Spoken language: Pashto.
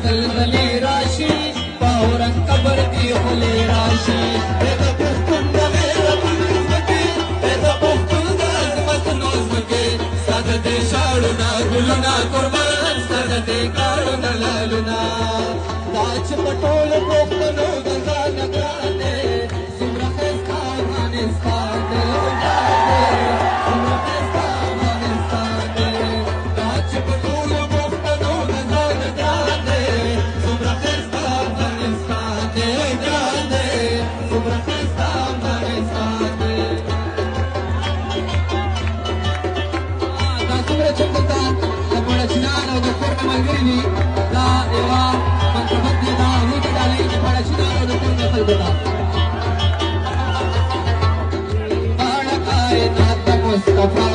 زلزلي راشي فورا كبرتي خلي راشي إذا بختم غير بزمكي إذا بختم دازمت نوزمكي سادتي شعرنا كلنا قربان سادتي كارنا لالنا داچ پټول پختنو غزان کرانه سمرا خستا افغانستان Mustafa